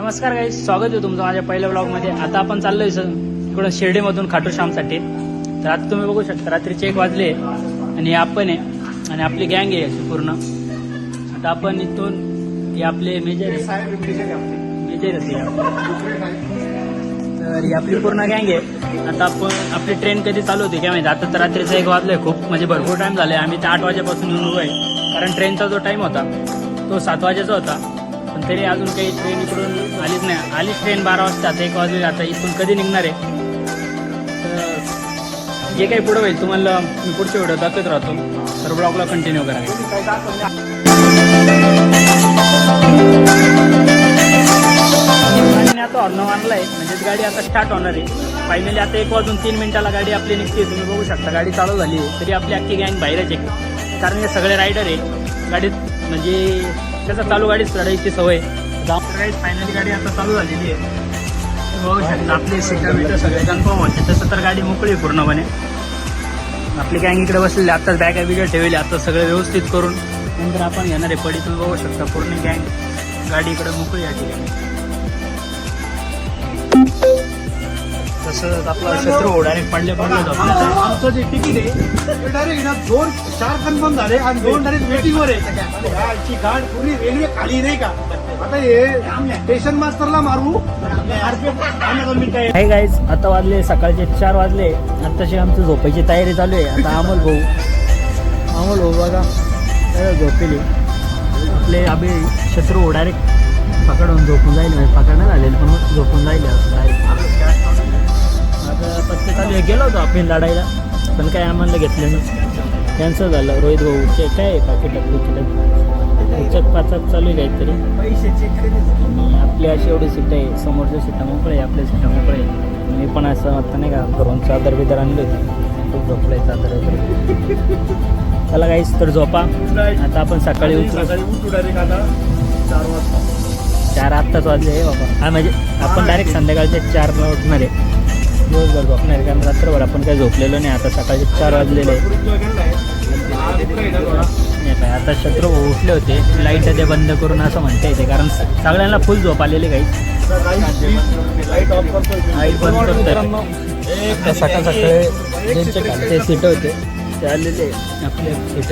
नमस्कार गाईस, स्वागत आहे तुमचं माझ्या पहिल्या ब्लॉगमध्ये. आता आपण चाललोय इकडून शिर्डीमधून खाटू श्यामसाठी. तर आता तुम्ही बघू शकता रात्रीचे 1 वाजले आणि आपण आहे आणि आपली गँग आहे अशी पूर्ण. आता आपण इथून हे आपले मेजर होते. तर ही आपली पूर्ण गँग आहे. आता आपण आपली ट्रेन कधी चालू होती काय माहिती. आता तर रात्रीचं 1 वाजलंय, खूप म्हणजे भरपूर टाइम झालाय. आम्ही तर 8 वाजेपासून येऊन उभं आहे, कारण ट्रेनचा जो टाइम होता तो 7 वाजेचा होता. पण तरी अजून काही ट्रेन इकडून आलीच नाही. आलीच ट्रेन 12 वाजता, आता 1 वाजले. आता इथून कधी निघणार आहे तर जे काही पुढं होईल तुम्हाला मी पुढच्या व्हिडिओ दाखवत राहतो. तर ब्लॉगला कंटिन्यू करा. गाडीने आता हॉर्न आणलाय, म्हणजेच गाडी आता स्टार्ट होणार आहे. फायनली आता 1 वाजून 3 मिनिटाला गाडी आपली निघते. तुम्ही बघू शकता गाडी चालू झाली आहे. तरी आपली अख्खी गँग बाहेरच आहे, कारण हे सगळे रायडर आहे गाडीत. म्हणजे त्याचा चालू गाडीच चढायची सवय. फायनली गाडी आता चालू झालेली आहे. बघू शकता आपले सीटा बिटा सगळे कन्फर्म होते. तसं तर गाडी मोकळी आहे पूर्णपणे. आपली गँग इकडे बसलेली. आत्ताच बॅगा बिगा ठेवली. आता सगळं व्यवस्थित करून नंतर आपण घेणार आहे पडी. तुम्ही बघू शकता पूर्ण गँग गाडी इकडे मोकळी आहे ठिकाणी. तसंच आपला शत्रू डायरेक्ट पडल्या आमचं जे तिकीट आहे ते डायरेक्ट 2-4 कन्फर्म झाले आणि 2 डायरेक्ट वेटिंगवर आहे. गाड पूर्ण रेल्वे खाली नाही का. आता हे स्टेशन मास्टरला मारू. हाय गाईज, आता वाजले सकाळचे 4 वाजले. आत्ताशी आमची झोपायची तयारी चालू आहे. आता अमोल भाऊ बघा झोपेली. आपले अभि शत्रू डायरेक्ट पकडून झोपून जाईल. पकडण्यात आलेलं पण झोपून जाईल. आता पत्ते चालू आहे. गेलो होतो आपण लढायला, पण काय आम्हाला घेतलं नाही, कॅन्सल झालं. रोहित भाऊचे काय पाकिट उचक पाचक चालू आहे काहीतरी. आणि आपली अशी एवढी सीट आहे, समोरच्या सीटा मोकळे आहे, आपल्या सीटा मोकळे आहे. मी पण असं वाटतं नाही का, करून चादर बिदर आणली होती, खूप झोपलं आहे चादर वगैरे. चला गाईस, तर झोपा. आता आपण सकाळी उठू डायरेक्ट. आता 4 वाजता 4 आत्ताच वाजले आहे बाबा. हा म्हणजे आपण डायरेक्ट संध्याकाळचे 4ला उठणार आहे. दिवसभर झोपणार आहे, कारण रात्रभर आपण काही झोपलेलो नाही. आता सकाळचे 4 वाजलेले आहे. आता शत्रू उठले होते. लाईट ते बंद करून असं म्हणता येते, कारण सगळ्यांना फुल झोप आलेली काही. लाईट बंद करतो. सकाळ सकाळी ज्यांचे खालचे सीट होते ते आलेले. आपल्या सीट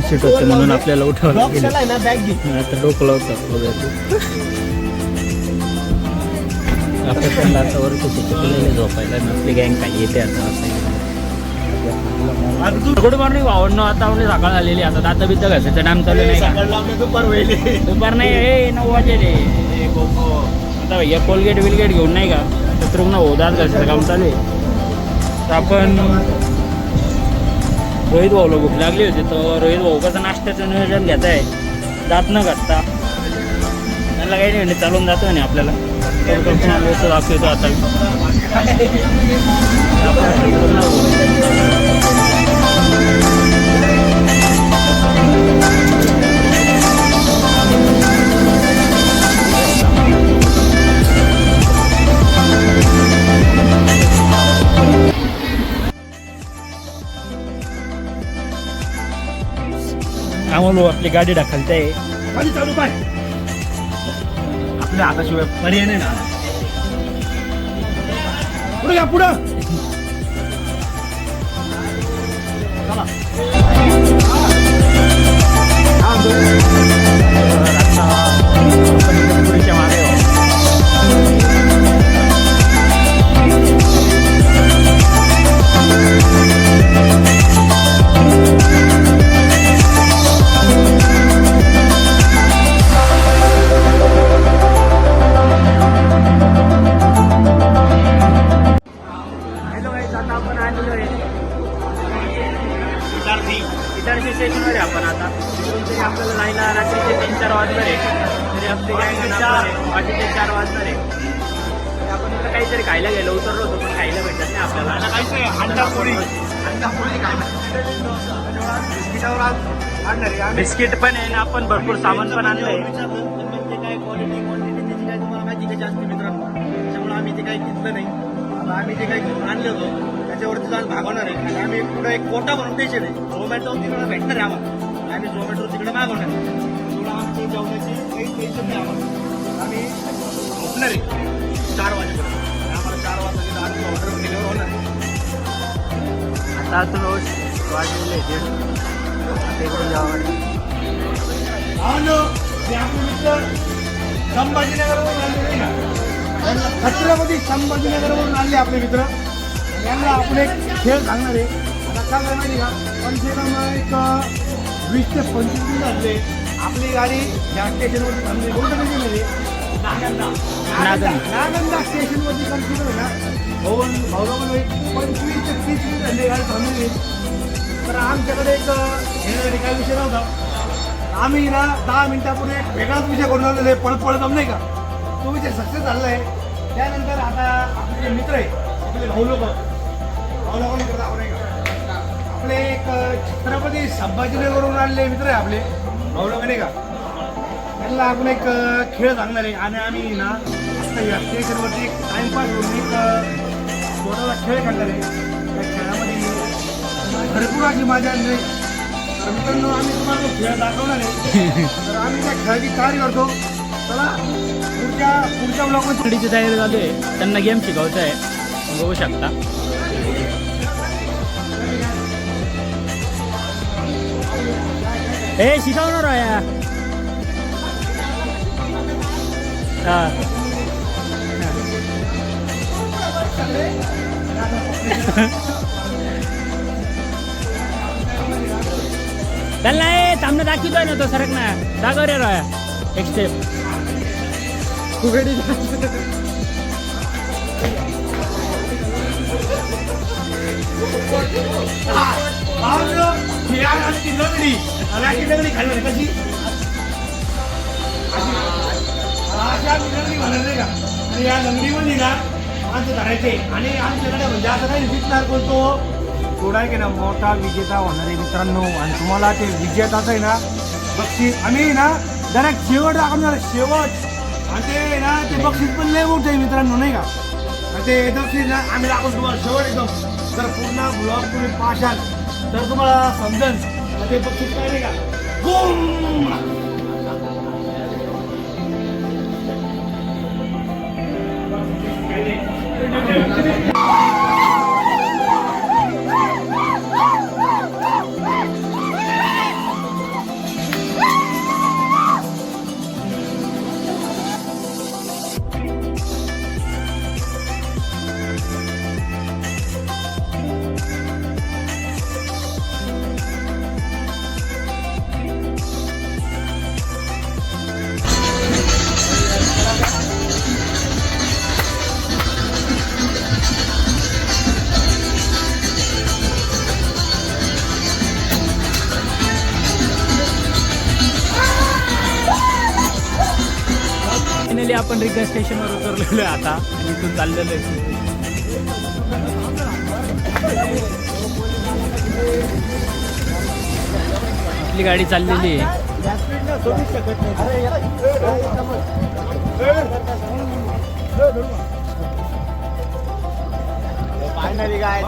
सीट होते म्हणून आपल्याला उठावं गेलं. आता डोकं लावतात वगैरे. आपण आता वरती सीट झोपायला. आपली गँग काही येते आता. गुड मॉर्निंग भावंनो. आता आपली सकाळ झालेली. आता दाता बिद्दा घासायचं टाइम चालू नाही. दुपार नाही, 9 वाजे रे. आता भैया कोलगेट विलगेट घेऊन नाही का, तर रुग्ण हो दात घासायचं काम चालू आहे. तर आपण रोहित भाऊला भूक लागली होती, तर रोहित भाऊ कसं नाश्त्याचं नियोजन घेत आहे दात न घासता. त्यांना काही नाही, चालून जातो आणि आपल्याला दाखवतो आता. आम्हाला आपली गाडी ढकलते आहे. आपल्या हाताशिवाय पर्याय नाही ना. पुढे घ्या, पुढं. पुढच्या मागे स्टेशनवर आहे आपण. आता आपल्याला जायला रात्रीचे 3-4 वाजणार आहे. तरी आपली वाजेचे 4 वाजणार आहे. आपण इकडे काहीतरी खायला गेलो, उतरलो होतो पण खायला भेटत नाही आपल्याला. बिस्किट पण आहे ना, आपण भरपूर सामान पण आणलंय. काय क्वालिटीची काय तुम्हाला माहिती कशी असते मित्रांनो, त्याच्यामुळे आम्ही ते काही घेतलं नाही. आम्ही ते काही घेऊन आणले होतो त्याच्यावरती जाऊन भागवणार आहे. आणि आम्ही पुढे एक कोटा बनवून द्यायचे नाही. झोमॅटो तिकडे भेटणार आहे आम्हाला. आम्ही झोमॅटो तिकडे मागवणार आहे. ते जेवणाची काही टेन्शन नाही आम्हाला. आम्ही झोपणार आहे 4 वाजेपर्यंत. आणि आम्हाला 4 वाजता आम्ही ऑर्डर केल्यावर होणार आहे. आता अजून वाजलेले 1:30. आता इकडून जावं हॅलो, मी आपले मित्र संभाजीनगरवरून आले नाही का, छत्रपती संभाजीनगरवरून आले आपले मित्र. यांना आपण एक खेळ सांगणार आहे. आता काय काय माहिती का, पण एक 20 ते 25 दिवस झाले आपली गाडी या स्टेशनवरती थांबली. कोणत्या स्टेशनमध्ये? नागंदा स्टेशनवरती कन्सिडर आहे ना. भाऊला 25 ते 30 दिवस झाले गाडी थांबलेली. तर आमच्याकडे एक घेण्यासाठी काय विषय नव्हता. आम्ही ना 10 मिनिटापूर्वी एक वेगळाच विषय करून आलेलो आहे. पळत नाही का, तो विषय सक्सेस झालेला आहे. त्यानंतर आता आपले जे मित्र आहे, आपले भाऊ लोक करता आपण आपले एक छत्रपती संभाजीनगरवरून आलेले मित्र आहे आपले भाऊ लोक नाही का, त्यांना आपण एक खेळ सांगणार आहे. आणि आम्ही ना आता या स्टेशनवरती एक टाइमपास करून एक स्वतःला खेळ खेळणार आहे. त्या खेळामध्ये भरपूर अशी मजा आली. तर मित्रांनो, आम्ही तुम्हाला तो खेळ दाखवणार आहे. तर आम्ही त्या खेळाची तयारी करतो. चला पुढच्या ब्लॉगमध्ये गाडीची तयारी चालू आहे. त्यांना गेम शिकवत आहे, बघू शकता. हे शिकवणार आहे हा. त्यांना हे थांबणं दाखवतोय ना तो सरक ना दाखव रे राया एक स्टेप. लंगडी खाल्ली कशी अशा लंगडी घालणार नाही का. आणि या लंगडीमध्ये ना माणसं धरायचे. आणि आमच्याकडे म्हणजे असं काही दिसणार पण तो थोडा आहे की ना मोठा विजेता होणार आहे मित्रांनो. आणि तुम्हाला ते विजेताचं आहे ना बक्षीस आम्ही ना डायरेक्ट शेवट दाखवणार, शेवट. आणि ते ना ते बक्षीस पण लय मोठं आहे मित्रांनो नाही का. आणि ते बक्षीस ना आम्ही दाखवतो तुम्हाला शेवट एकदम. जर पूर्ण ब्लॉग तुम्ही पाशाल तर तुम्हाला समजेल ते बक्षीस काय नाही का. बूम. फायनली आपण रिक्षा स्टेशनवर उतरलेलो आहे आता आणि इथून चाललेलो आहे. आपली गाडी चाललेली आहे. फायनली काय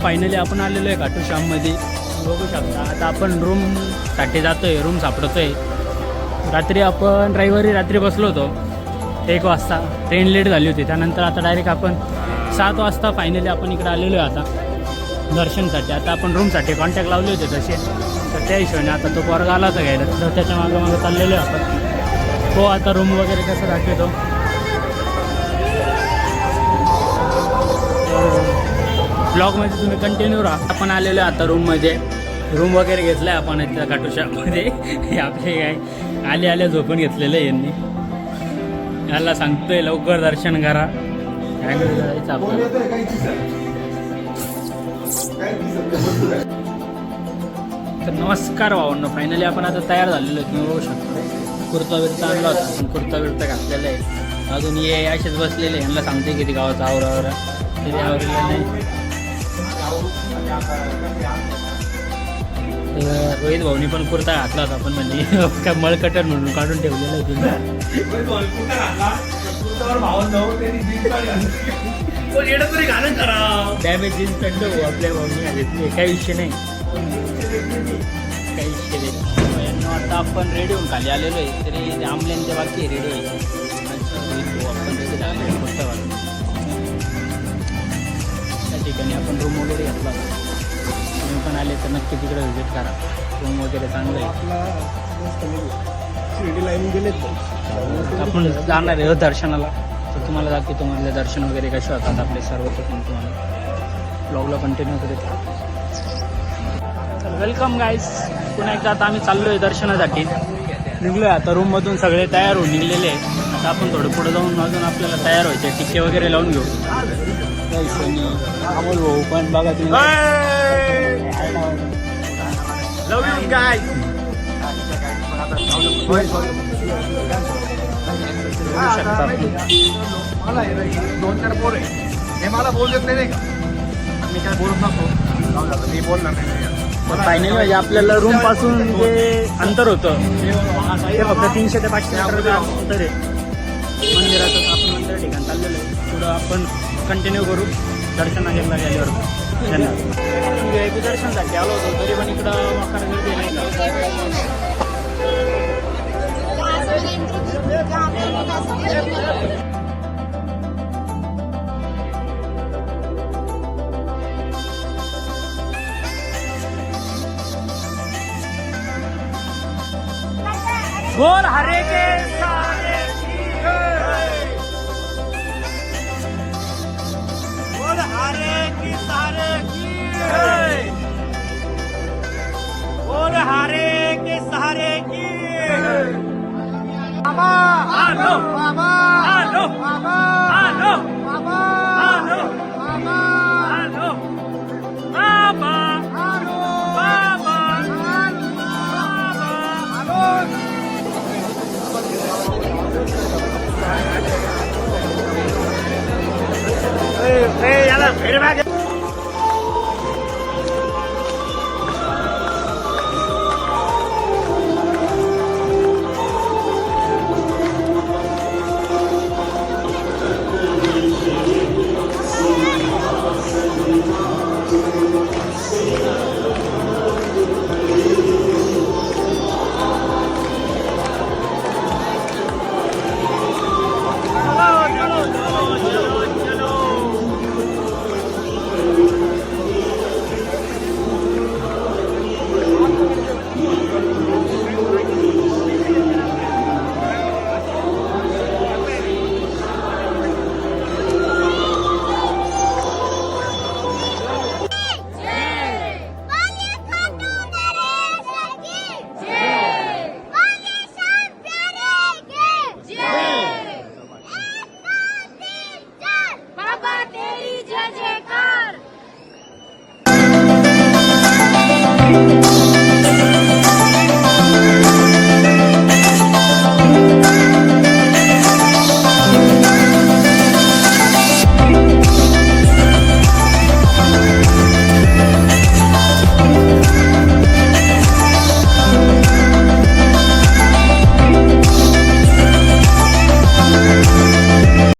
फायनली आपण आलेलो आहे खाटू श्याममध्ये. बघू शकता आता आपण रूमसाठी जातो आहे, रूम सापडतो आहे. रात्री आपण रविवारी रात्री बसलो होतो 1 वाजता, ट्रेन लेट झाली होती. त्यानंतर आता डायरेक्ट आपण 7 वाजता फायनली आपण इकडे आलेलो आहे आता दर्शनसाठी. आता आपण रूमसाठी कॉन्टॅक्ट लावले होते तसे, तर त्या हिशोबाने आता तो पोरगा आला होता घ्यायला, तर त्याच्या मागं चाललेलो आहे आपण. हो आता रूम वगैरे कसं दाखवतो. ब्लॉगमध्ये तुम्ही कंटिन्यू राहा. आपण आलेलो आहे आता रूममध्ये. रूम वगैरे घेतला आहे आपण त्या काटोशामध्ये. हे आपले काय आले आले झोपून घेतलेलं आहे यांनी. याला सांगतोय लवकर दर्शन करा. काय जायचं आपल्याला. तर नमस्कार भावांनो, फायनली आपण आता तयार झालेलो आहे. तुम्ही बघू शकता कुर्ता बिर्ता आणला होता. पण कुर्ता बिर्ता घातलेला आहे. अजून ये असेच बसलेले. यांना सांगते किती गावाचा आवरावरा तरी आवरलेला नाही. रोहित भाऊनी पण कुर्ता घातला होता. पण म्हणजे काय मळकटर म्हणून काढून ठेवलेलं आहे तुम्ही. डॅमेज जीन्स पॅन्ट आपल्या भाऊनी घेतली. काही विषय नाही. काही विषय नाही. यांना आता आपण रेडी होऊन खाली आलेलो आहे. तरी आमल्यांच्या बाकी रेडी आहे. आपण रेडी झाले कुर्तावाला. त्या ठिकाणी आपण रूम वगैरे घेतला. तुम्ही पण आले तर नक्की तिकडे व्हिजिट करा. रूम वगैरे चांगलं आहे. आपण जाणार आहे दर्शनाला. तर तुम्हाला दाखवतो मधले दर्शन वगैरे कसे होतात आपले सर्व ठिकाणी. तुम्हाला ब्लॉगला कंटिन्यू करीत राहा. तर वेलकम गाईज. पुन्हा एकदा आता आम्ही चाललो आहे दर्शनासाठी. निघलो आहे आता रूममधून. सगळे तयार होऊन निघलेले आहे. आता आपण थोडं पुढे जाऊन अजून आपल्याला तयार व्हायचे. टिके वगैरे लावून घेऊ. अमोल भाऊ पण बघा तुम्ही. लव यू गाय. मला 2-4 पोर आहे. हे मला बोल देत नाही का. मी काय बोलत नसतो. मी बोलणार नाही. फायनली म्हणजे आपल्याला रूम पासून जे अंतर होतं ते फक्त 300 ते 500 मीटरचं अंतर आहे. मंदिराचं आपण मंदिर ठिकाण चाललेलं आहे. पुढं आपण कंटिन्यू करू दर्शनाला गेल्यावर. धन्यवाद. दर्शनासाठी आलो होतो तरी पण इकडं मकर गर्दी नाही का. बोल हरे के सहारे की है. बोल हरे की सहारे की है. बोल हरे के सहारे की है. बाबा आलो बाबा आलो बाबा आलो बाबा आलो बाबा आलो बाबा आलो बाबा आलो. याला फेर मागे.